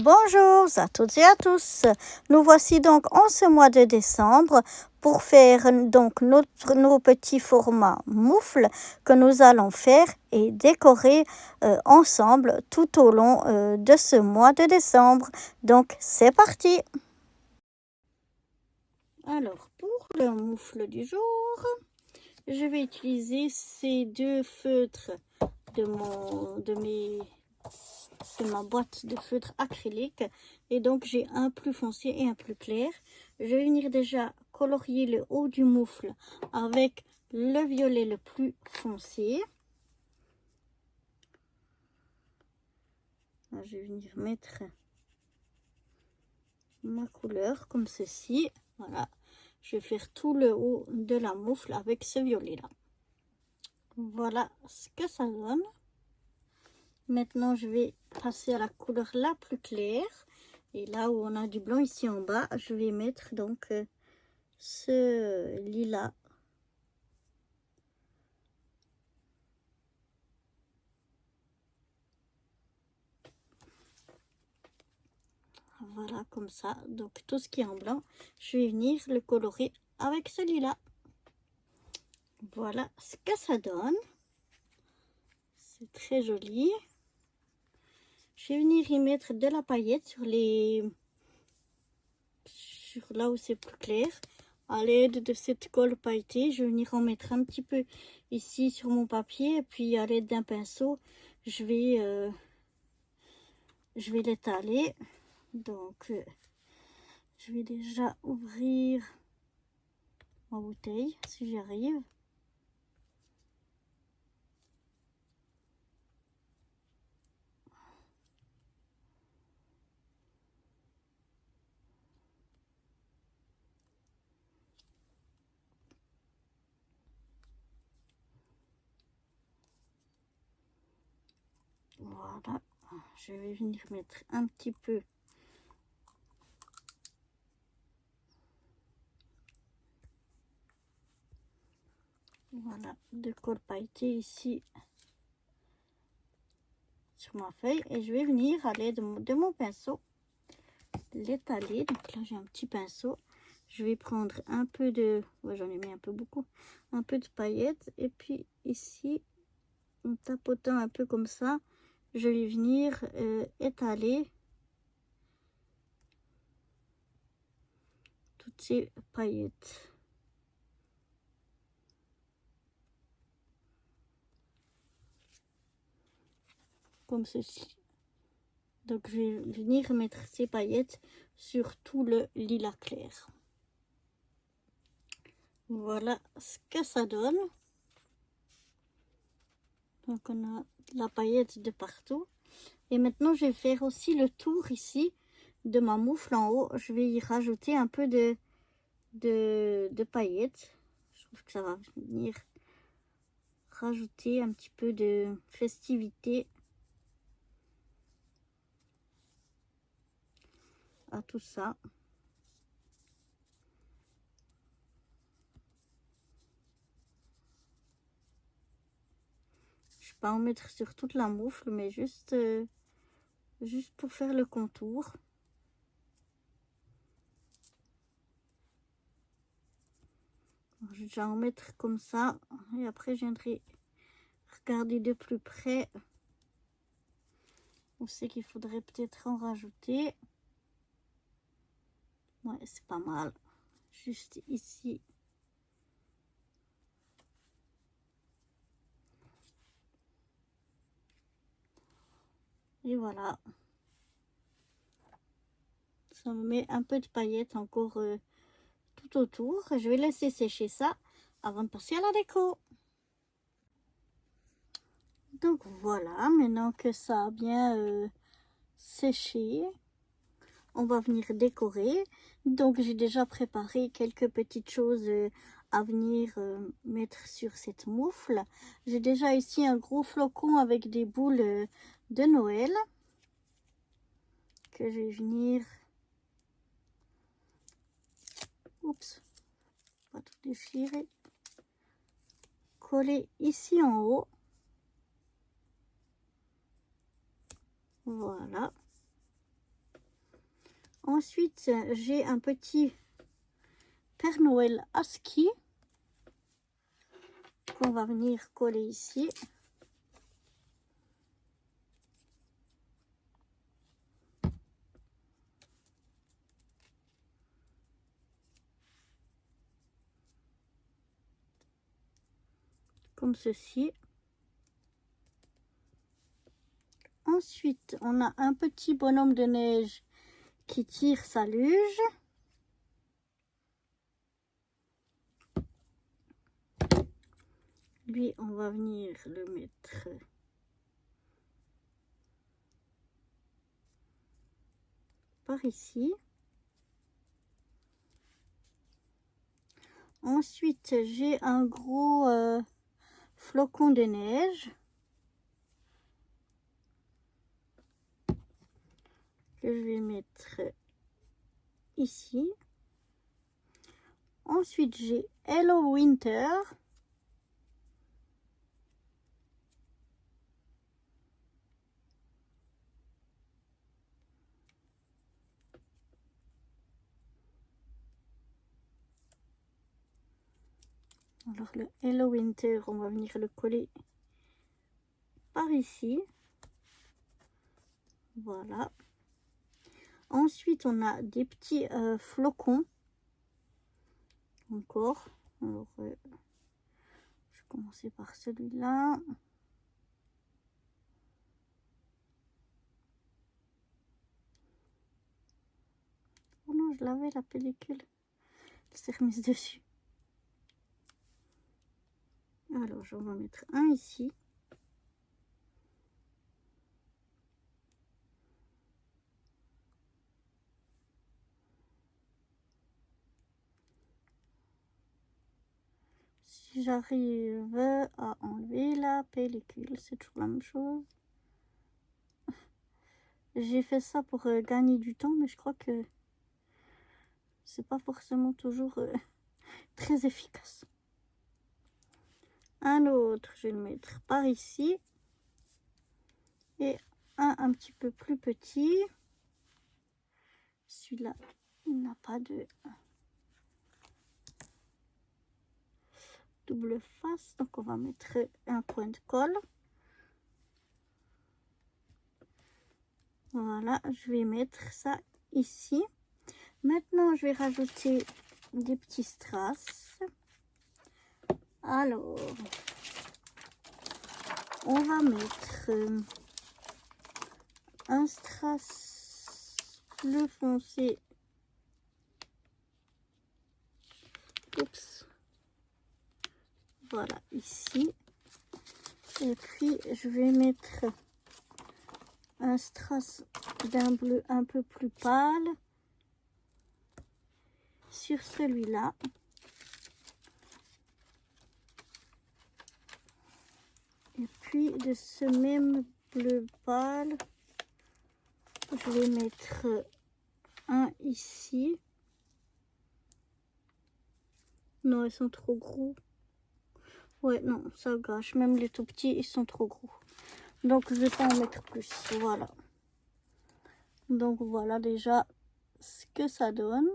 Bonjour à toutes et à tous. Nous voici donc en ce mois de décembre pour faire donc nos petits formats moufles que nous allons faire et décorer ensemble tout au long de ce mois de décembre. Donc c'est parti. Alors pour le moufle du jour, je vais utiliser ces deux feutres de ma boîte de feutre acrylique, et donc j'ai un plus foncé et un plus clair. Je vais venir déjà colorier le haut du moufle avec le violet le plus foncé. Là, je vais venir mettre ma couleur comme ceci. Voilà, je vais faire tout le haut de la moufle avec ce violet là. Voilà ce que ça donne. Maintenant je vais passer à la couleur la plus claire, et là où on a du blanc ici en bas, je vais mettre donc ce lilas. Voilà, comme ça. Donc tout ce qui est en blanc, je vais venir le colorer avec ce lilas. Voilà ce que ça donne. C'est très joli. Je vais venir y mettre de la paillette sur là où c'est plus clair. À l'aide de cette colle pailletée, je vais venir en mettre un petit peu ici sur mon papier, et puis à l'aide d'un pinceau, je vais l'étaler. Donc je vais déjà ouvrir ma bouteille si j'y arrive. Voilà, je vais venir mettre un petit peu de colle pailletée ici sur ma feuille, et je vais venir à l'aide de mon pinceau l'étaler. Donc là j'ai un petit pinceau, je vais prendre un peu de, j'en ai mis un peu beaucoup, un peu de paillettes, et puis ici en tapotant un peu comme ça, je vais venir étaler toutes ces paillettes. Comme ceci. Donc je vais venir mettre ces paillettes sur tout le lilas clair. Voilà ce que ça donne. Donc on a la paillette de partout. Et maintenant je vais faire aussi le tour ici de ma moufle en haut. Je vais y rajouter un peu de paillettes. Je trouve que ça va venir rajouter un petit peu de festivité à tout ça. Je ne vais pas en mettre sur toute la moufle, mais juste pour faire le contour. Alors, je vais déjà en mettre comme ça, et après je viendrai regarder de plus près où c'est qu'il faudrait peut-être en rajouter. Ouais, c'est pas mal. Juste ici. Et voilà. Ça me met un peu de paillettes encore tout autour. Je vais laisser sécher ça avant de passer à la déco. Donc voilà, maintenant que ça a bien séché, on va venir décorer. Donc j'ai déjà préparé quelques petites choses à venir mettre sur cette moufle. J'ai déjà ici un gros flocon avec des boules de Noël que je vais venir, oups, pas tout déchirer, coller ici en haut. Voilà. Ensuite, j'ai un petit Père Noël à ski qu'on va venir coller ici. Comme ceci. Ensuite, on a un petit bonhomme de neige qui tire sa luge. Lui, on va venir le mettre par ici. Ensuite, j'ai un gros flocon de neige que je vais mettre ici. Ensuite, j'ai Hello Winter. Alors le Hello Winter, on va venir le coller par ici. Voilà. Ensuite, on a des petits flocons. Encore. Alors, je vais commencer par celui-là. Oh non, je l'avais la pellicule. Elle s'est remise dessus. Alors, j'en vais mettre un ici. Si j'arrive à enlever la pellicule, c'est toujours la même chose. J'ai fait ça pour gagner du temps, mais je crois que c'est pas forcément toujours très efficace. Un autre, je vais le mettre par ici. Et un petit peu plus petit. Celui-là, il n'a pas de double face, donc on va mettre un point de colle. Voilà, je vais mettre ça ici. Maintenant, je vais rajouter des petits strass. Alors, on va mettre un strass bleu foncé. Oups. Voilà, ici. Et puis, je vais mettre un strass d'un bleu un peu plus pâle sur celui-là. Et puis, de ce même bleu pâle, je vais mettre un ici. Non, ils sont trop gros. Ouais, non, ça gâche. Même les tout petits, ils sont trop gros. Donc, je vais pas en mettre plus. Voilà. Donc, voilà déjà ce que ça donne.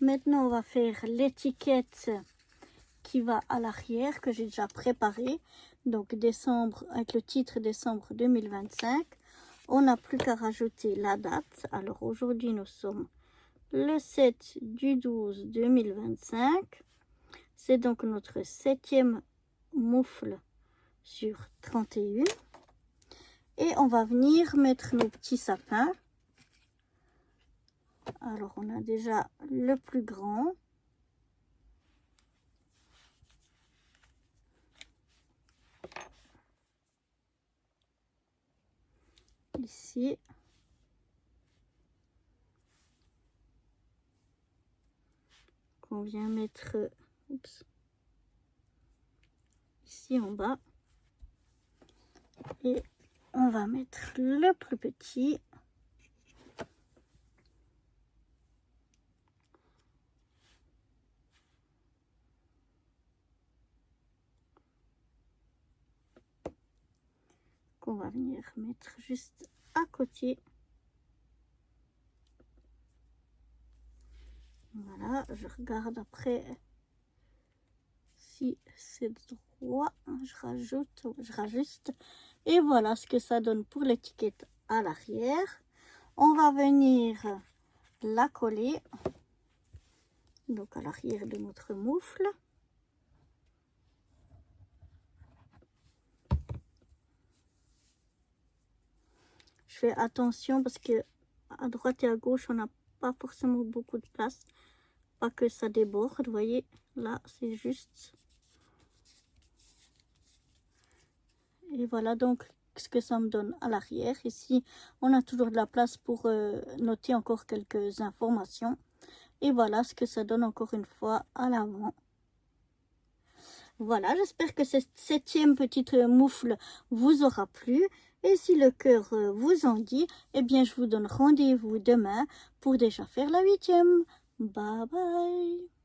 Maintenant, on va faire l'étiquette qui va à l'arrière, que j'ai déjà préparée. Donc, décembre, avec le titre décembre 2025. On n'a plus qu'à rajouter la date. Alors, aujourd'hui, nous sommes le 7 du 12 2025. C'est donc notre 7e moufle sur 31. Et on va venir mettre nos petits sapins. Alors, on a déjà le plus grand. Ici. Qu'on vient mettre oups, ici en bas. Et on va mettre le plus petit. Qu'on va venir mettre juste à côté. je regarde après si c'est droit. Je rajuste. Et voilà ce que ça donne pour l'étiquette à l'arrière. On va venir la coller donc à l'arrière de notre moufle. Je fais attention parce que à droite et à gauche on n'a pas forcément beaucoup de place, pas que ça déborde, vous voyez là c'est juste. Et voilà donc ce que ça me donne à l'arrière. Ici on a toujours de la place pour noter encore quelques informations. Et voilà ce que ça donne encore une fois à l'avant. Voilà, j'espère que cette 7e petite moufle vous aura plu. Et si le cœur vous en dit, eh bien je vous donne rendez-vous demain pour déjà faire la 8e. Bye bye.